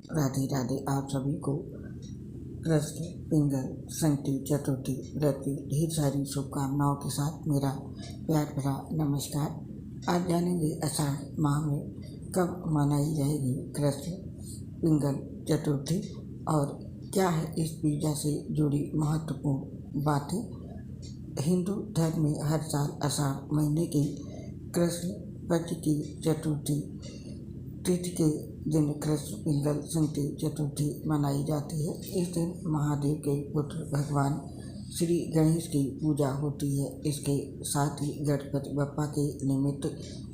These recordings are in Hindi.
राधे राधे। आप सभी को कृष्ण पिंगल संकटी चतुर्थी व्रत की ढेर सारी शुभकामनाओं के साथ मेरा प्यार भरा नमस्कार। आज जानेंगे आषाढ़ माह में कब मनाई जाएगी कृष्ण पिंगल चतुर्थी और क्या है इस पूजा से जुड़ी महत्वपूर्ण बातें। हिंदू धर्म में हर साल आषाढ़ महीने की कृष्ण पक्ष की चतुर्थी तिथि के दिन कृष्ण पिंगल संकटी चतुर्थी मनाई जाती है। इस दिन महादेव के पुत्र भगवान श्री गणेश की पूजा होती है। इसके साथ ही गणपति बप्पा के निमित्त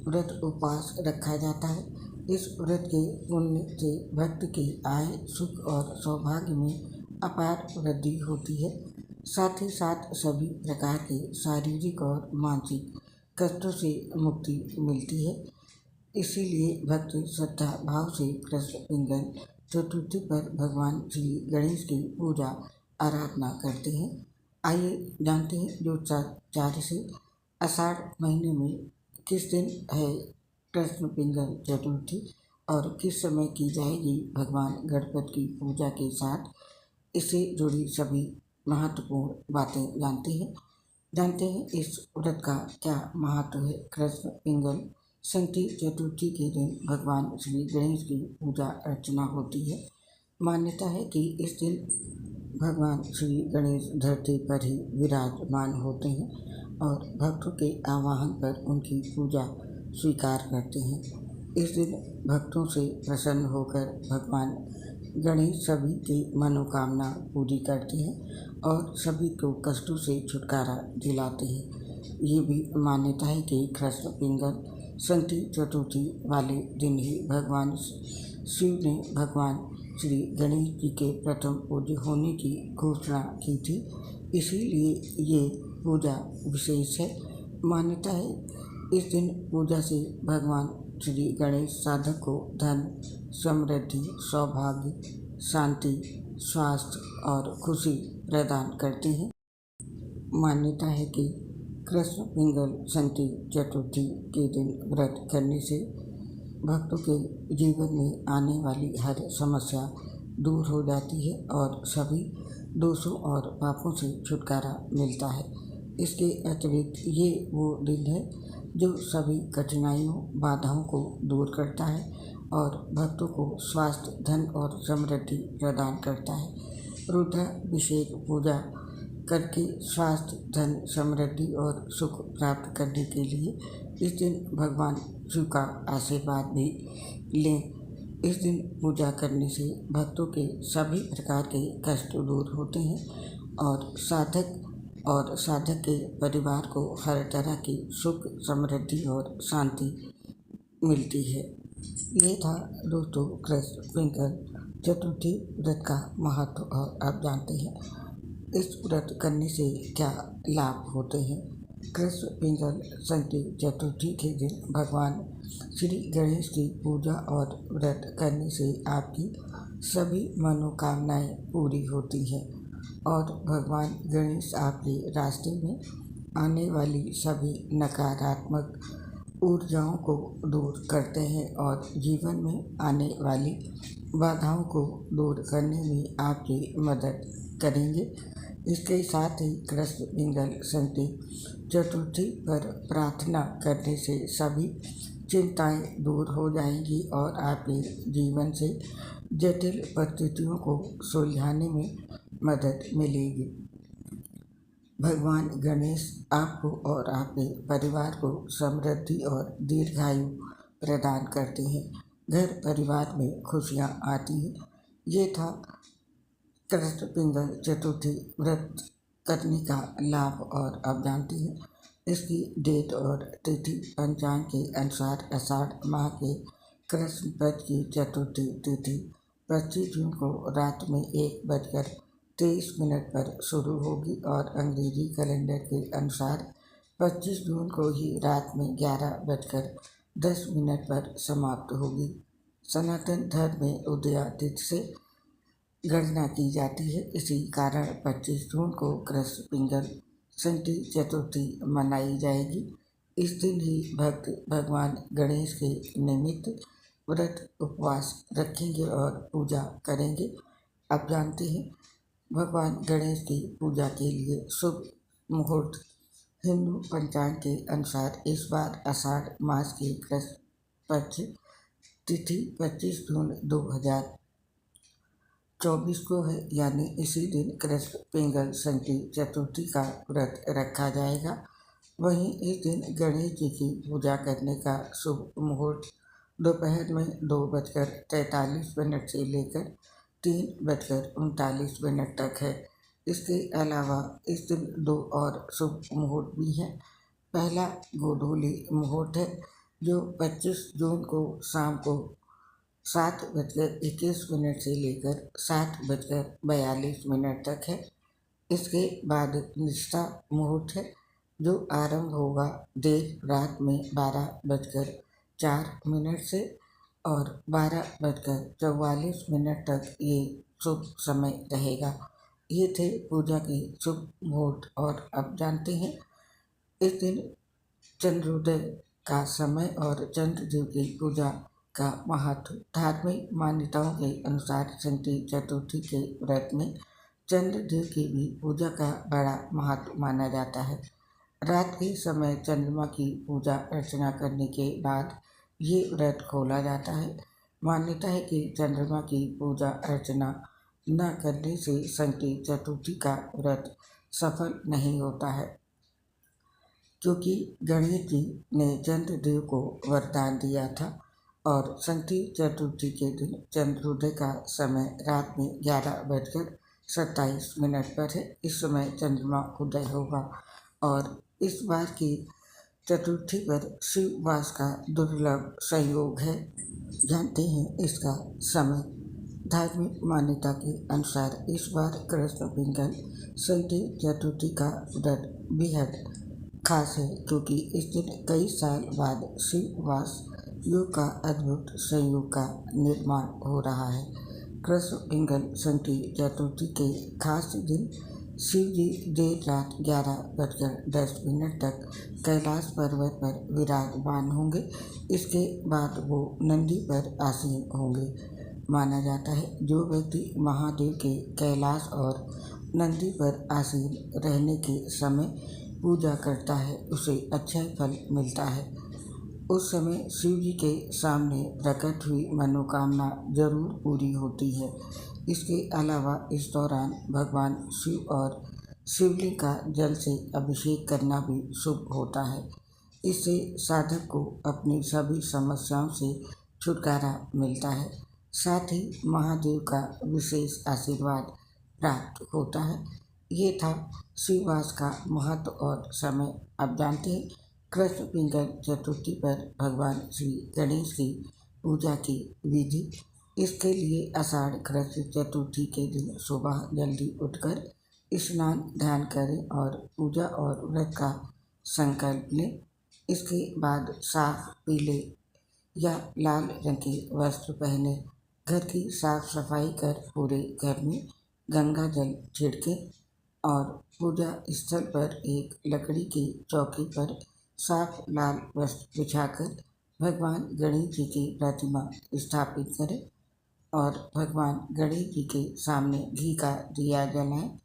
व्रत उपवास रखा जाता है। इस व्रत के पुण्य से भक्त की आय सुख और सौभाग्य में अपार वृद्धि होती है। साथ ही साथ सभी प्रकार के शारीरिक और मानसिक कष्टों से मुक्ति मिलती है। इसीलिए भक्त श्रद्धा भाव से कृष्ण पिंगल चतुर्थी पर भगवान श्री गणेश की पूजा आराधना करते हैं। आइए जानते हैं जो चार से आषाढ़ महीने में किस दिन है कृष्ण पिंगल चतुर्थी और किस समय की जाएगी भगवान गणपति की पूजा के साथ इससे जुड़ी सभी महत्वपूर्ण बातें जानते हैं इस व्रत का क्या महत्व है। कृष्ण पिंगल संकटी चतुर्थी के दिन भगवान श्री गणेश की पूजा अर्चना होती है। मान्यता है कि इस दिन भगवान श्री गणेश धरती पर ही विराजमान होते हैं और भक्तों के आवाहन पर उनकी पूजा स्वीकार करते हैं। इस दिन भक्तों से प्रसन्न होकर भगवान गणेश सभी की मनोकामना पूरी करते हैं और सभी को कष्टों से छुटकारा दिलाते हैं। ये भी मान्यता है कि कृष्ण पिंगल संकटी चतुर्थी वाले दिन ही भगवान शिव ने भगवान श्री गणेश जी के प्रथम पूज्य होने की घोषणा की थी। इसीलिए ये पूजा विशेष है। मान्यता है इस दिन पूजा से भगवान श्री गणेश साधक को धन समृद्धि सौभाग्य शांति स्वास्थ्य और खुशी प्रदान करते हैं। मान्यता है कि कृष्ण पिंगल संकटी चतुर्थी के दिन व्रत करने से भक्तों के जीवन में आने वाली हर समस्या दूर हो जाती है और सभी दोषों और पापों से छुटकारा मिलता है। इसके अतिरिक्त ये वो दिन है जो सभी कठिनाइयों बाधाओं को दूर करता है और भक्तों को स्वास्थ्य धन और समृद्धि प्रदान करता है। रुद्राभिषेक पूजा करके स्वास्थ्य धन समृद्धि और सुख प्राप्त करने के लिए इस दिन भगवान शिव का आशीर्वाद भी लें। इस दिन पूजा करने से भक्तों के सभी प्रकार के कष्ट दूर होते हैं और साधक के परिवार को हर तरह की सुख समृद्धि और शांति मिलती है। ये था दोस्तों कृष्ण पिंगल चतुर्थी व्रत का महत्व और आप जानते हैं इस व्रत करने से क्या लाभ होते हैं। कृष्ण पिंगल संकटी चतुर्थी के दिन भगवान श्री गणेश की पूजा और व्रत करने से आपकी सभी मनोकामनाएं पूरी होती हैं और भगवान गणेश आपके रास्ते में आने वाली सभी नकारात्मक ऊर्जाओं को दूर करते हैं और जीवन में आने वाली बाधाओं को दूर करने में आपकी मदद करेंगे। इसके साथ ही कृष्ण पिंगल संकटी चतुर्थी पर प्रार्थना करने से सभी चिंताएं दूर हो जाएंगी और आपके जीवन से जटिल परिस्थितियों को सुलझाने में मदद मिलेगी। भगवान गणेश आपको और आपके परिवार को समृद्धि और दीर्घायु प्रदान करते हैं। घर परिवार में खुशियां आती हैं। ये था कृष्ण पिंगल चतुर्थी व्रत करने का लाभ और आप जानते हैं इसकी डेट और तिथि पंचांग के अनुसार आषाढ़ माह के कृष्ण पक्ष की चतुर्थी तिथि 25 जून को रात में 1:23 पर शुरू होगी और अंग्रेजी कैलेंडर के अनुसार 25 जून को ही रात में 11:10 पर समाप्त होगी। सनातन धर्म में उदया तिथि से गणना की जाती है। इसी कारण 25 जून को कृष्ण पिंगल संकटी चतुर्थी मनाई जाएगी। इस दिन ही भक्त भगवान गणेश के निमित्त व्रत उपवास रखेंगे और पूजा करेंगे। आप जानते हैं भगवान गणेश की पूजा के लिए शुभ मुहूर्त हिंदू पंचांग के अनुसार इस बार आषाढ़ मास की कृष्ण पक्ष तिथि 25 जून 2024 को है, यानी इसी दिन कृष्ण पिंगल संटी चतुर्थी का व्रत रखा जाएगा। वहीं इस दिन गणेश जी की पूजा करने का शुभ मुहूर्त दोपहर में 2:43 से लेकर 3:39 तक है। इसके अलावा इस दिन दो और शुभ मुहूर्त भी हैं। पहला गोधूली मुहूर्त है जो 25 जून को शाम को 7:21 से लेकर 7:42 तक है। इसके बाद निष्ठा मुहूर्त है जो आरंभ होगा देर रात में 12:04 से और 12:44 तक ये शुभ समय रहेगा। ये थे पूजा के शुभ मुहूर्त। और अब जानते हैं इस दिन चंद्रोदय का समय और चंद्रदेव की पूजा का महत्व। धार्मिक मान्यताओं के अनुसार संटी चतुर्थी के व्रत में चंद्रदेव की भी पूजा का बड़ा महत्व माना जाता है। रात के समय चंद्रमा की पूजा अर्चना करने के बाद ये व्रत खोला जाता है। मान्यता है कि चंद्रमा की पूजा अर्चना न करने से संटी चतुर्थी का व्रत सफल नहीं होता है, क्योंकि गणेश जी ने चंद्रदेव को वरदान दिया था। और संटी चतुर्थी के दिन चंद्रोदय का समय रात में 11:27 पर है। इस समय चंद्रमा उदय होगा और इस बार की चतुर्थी पर शिववास का दुर्लभ संयोग है। जानते हैं इसका समय। धार्मिक मान्यता के अनुसार इस बार कृष्ण पिंगल संटी चतुर्थी का व्रत बेहद खास है, क्योंकि इस दिन कई साल बाद शिववास योग का अद्भुत संयोग का निर्माण हो रहा है। कृष्ण पिंगल संटी चतुर्थी के खास दिन शिव जी देर रात 11:10 तक कैलाश पर्वत पर विराजमान होंगे। इसके बाद वो नंदी पर आसीन होंगे। माना जाता है जो व्यक्ति महादेव के कैलाश और नंदी पर आसीन रहने के समय पूजा करता है उसे अच्छा फल मिलता है। उस समय शिव जी के सामने प्रकट हुई मनोकामना जरूर पूरी होती है। इसके अलावा इस दौरान भगवान शिव और शिवलिंग का जल से अभिषेक करना भी शुभ होता है। इससे साधक को अपनी सभी समस्याओं से छुटकारा मिलता है। साथ ही महादेव का विशेष आशीर्वाद प्राप्त होता है। ये था शिववास का महत्व और समय। अब जानते हैं कृष्ण पिंगल चतुर्थी पर भगवान श्री गणेश की पूजा की विधि। इसके लिए आषाढ़ कृष्ण चतुर्थी के दिन सुबह जल्दी उठकर स्नान ध्यान करें और पूजा और व्रत का संकल्प लें। इसके बाद साफ पीले या लाल रंग के वस्त्र पहने घर की साफ सफाई कर पूरे घर में गंगा जल छिड़कें और पूजा स्थल पर एक लकड़ी की चौकी पर साफ लाल वस्त्र बिछाकर भगवान गणेश जी की प्रतिमा स्थापित करें और भगवान गणेश जी के सामने घी का दिया जलाएं,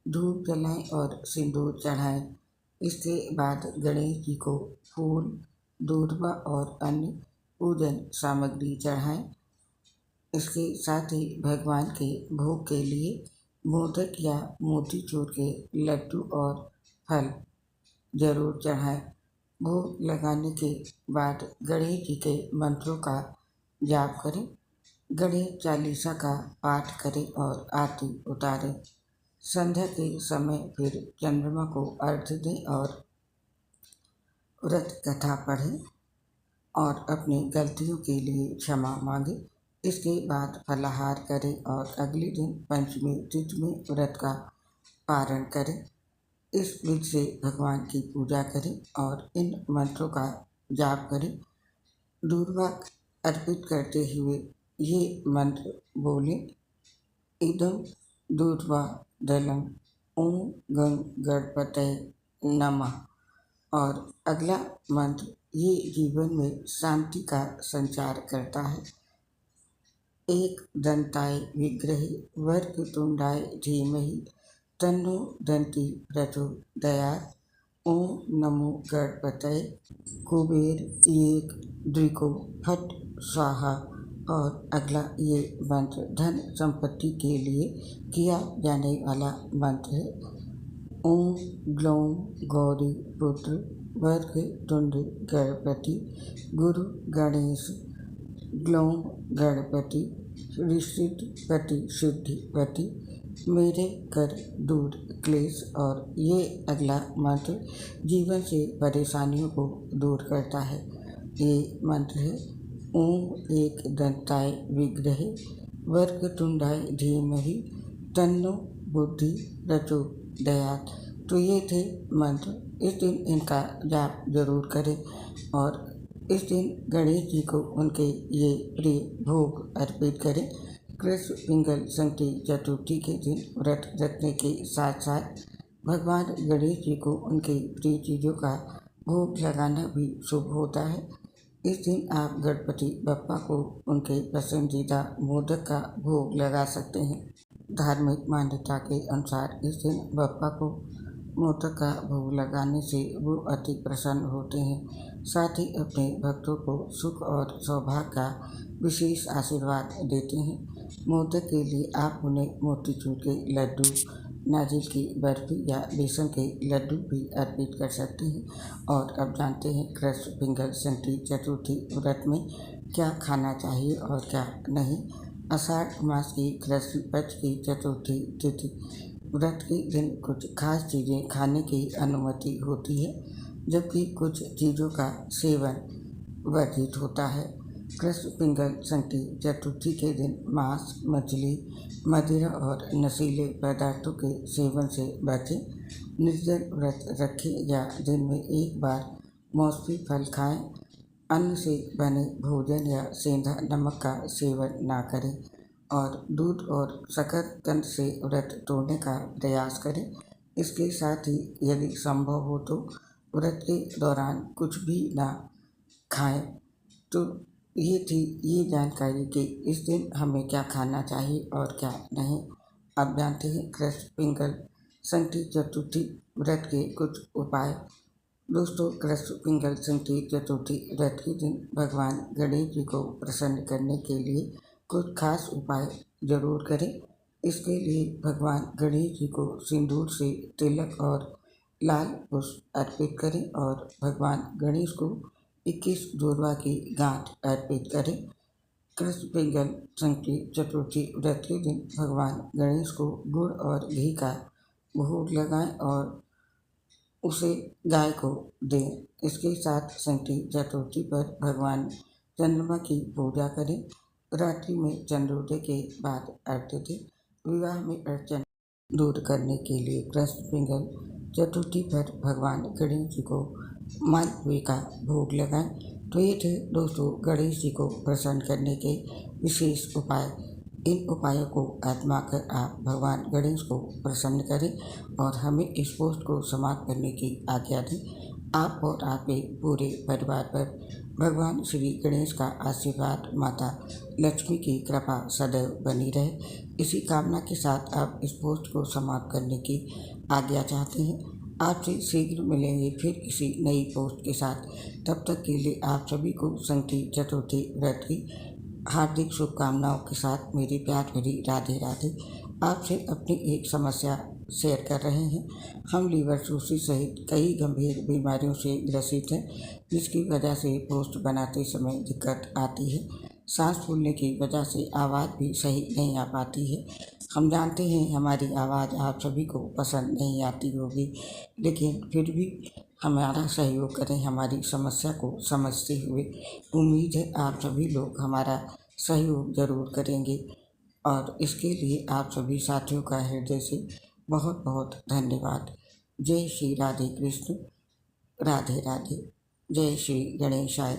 धूप जलाएं और सिंदूर चढ़ाएं। इसके बाद गणेश जी को फूल, दूर्वा और अन्य पूजन सामग्री चढ़ाएं। इसके साथ ही भगवान के भोग के लिए मोदक या मोतीचूर के लड्डू और फल जरूर चढ़ाएं। भोग लगाने के बाद गणेश जी के मंत्रों का जाप करें, गणेश चालीसा का पाठ करें और आरती उतारें। संध्या के समय फिर चंद्रमा को अर्घ्य दें और व्रत कथा पढ़ें और अपनी गलतियों के लिए क्षमा मांगें। इसके बाद फलाहार करें और अगले दिन पंचमी तिथि में व्रत का पारण करें। इस विधि से भगवान की पूजा करें और इन मंत्रों का जाप करें। दूर्वा अर्पित करते हुए ये मंत्र बोलें, इदं दूर्वा दलम ओम गं गणपतये नमः। और अगला मंत्र ये जीवन में शांति का संचार करता है। एक दंताय विग्रहे वक्रतुंडाय धीमहि तन्नो दंती प्रचोदयात्। ओम नमो गणपतये। कुबेर एक द्विको फट स्वाहा। और अगला ये मंत्र धन संपत्ति के लिए किया जाने वाला मंत्र है। ओम ग्लौम गौरी पुत्र वक्रतुंड गणपति गुरु गणेश ग्लौम गणपति ऋषिपति सिद्धिपति मेरे कर दूर क्लेश। और ये अगला मंत्र जीवन से परेशानियों को दूर करता है। ये मंत्र है ओम एक दंताय विग्रहे वक्रतुंडाय धीमहि तन्नो बुद्धि प्रचोदयात्। तो ये थे मंत्र। इस दिन इनका जाप जरूर करें और इस दिन गणेश जी को उनके ये प्रिय भोग अर्पित करें। कृष्ण पिंगल संकटी चतुर्थी के दिन व्रत रखने के साथ साथ भगवान गणेश जी को उनके प्रिय चीज़ों का भोग लगाना भी शुभ होता है। इस दिन आप गणपति बप्पा को उनके पसंदीदा मोदक का भोग लगा सकते हैं। धार्मिक मान्यता के अनुसार इस दिन बप्पा को मोदक का भोग लगाने से वो अति प्रसन्न होते हैं, साथ ही अपने भक्तों को सुख और सौभाग्य का विशेष आशीर्वाद देते हैं। मोदक के लिए आप उन्हें मोतीचूर के लड्डू, नारियल की बर्फी या बेसन के लड्डू भी अर्पित कर सकते हैं। और अब जानते हैं कृष्ण पिंगल संकटी चतुर्थी व्रत में क्या खाना चाहिए और क्या नहीं। आषाढ़ मास की कृष्ण पक्ष की चतुर्थी तिथि व्रत के दिन कुछ खास चीज़ें खाने की अनुमति होती है, जबकि कुछ चीज़ों का सेवन वर्जित होता है। कृष्ण पिंगल संकटी चतुर्थी के दिन मांस, मछली, मदिरा और नशीले पदार्थों के सेवन से बचें। निर्जल व्रत रखें या दिन में एक बार मौसमी फल खाएं। अन्न से बने भोजन या सेंधा नमक का सेवन ना करें और दूध और शकरकंद से व्रत तोड़ने का प्रयास करें। इसके साथ ही यदि संभव हो तो व्रत के दौरान कुछ भी ना खाएं। तो ये थी ये जानकारी कि इस दिन हमें क्या खाना चाहिए और क्या नहीं। अब जानते हैं कृष्ण पिंगल संकटी चतुर्थी व्रत के कुछ उपाय। दोस्तों, कृष्ण पिंगल संकटी चतुर्थी व्रत के दिन भगवान गणेश जी को प्रसन्न करने के लिए कुछ खास उपाय जरूर करें। इसके लिए भगवान गणेश जी को सिंदूर से तिलक और लाल पुष्प अर्पित करें और भगवान गणेश को 21 दूर्वा की गांठ अर्पित करें। कृष्ण पिंगल संकटी चतुर्थी व्रत के दिन भगवान गणेश को गुड़ और घी का भोग लगाएं और उसे गाय को दें। इसके साथ संकटी चतुर्थी पर भगवान चंद्रमा की पूजा करें। रात्रि में चंद्रोदय के बाद अर्घ्य दें। विवाह में अड़चन दूर करने के लिए कृष्ण पिंगल चतुर्थी पर भगवान गणेश जी को मालपुए का भोग लगाएं। तो ये थे दोस्तों गणेश जी को प्रसन्न करने के विशेष उपाय। इन उपायों को आजमा कर आप भगवान गणेश को प्रसन्न करें और हमें इस पोस्ट को समाप्त करने की आज्ञा दें। आप और आपके पूरे परिवार पर भगवान श्री गणेश का आशीर्वाद, माता लक्ष्मी की कृपा सदैव बनी रहे। इसी कामना के साथ आप इस पोस्ट को समाप्त करने की आज्ञा चाहते हैं। आपसे शीघ्र मिलेंगे फिर किसी नई पोस्ट के साथ। तब तक के लिए आप सभी को संकटी चतुर्थी व्रत की हार्दिक शुभकामनाओं के साथ मेरी प्यार भरी राधे राधे। आपसे अपनी एक समस्या शेयर कर रहे हैं। हम लीवर cirrhosis सहित कई गंभीर बीमारियों से ग्रसित हैं, जिसकी वजह से पोस्ट बनाते समय दिक्कत आती है। सांस फूलने की वजह से आवाज़ भी सही नहीं आ पाती है। हम जानते हैं हमारी आवाज़ आप सभी को पसंद नहीं आती होगी, लेकिन फिर भी हमारा सहयोग करें हमारी समस्या को समझते हुए। उम्मीद है आप सभी लोग हमारा सहयोग ज़रूर करेंगे और इसके लिए आप सभी साथियों का हृदय से बहुत बहुत धन्यवाद। जय श्री राधे कृष्ण, राधे राधे। जय श्री गणेशाय।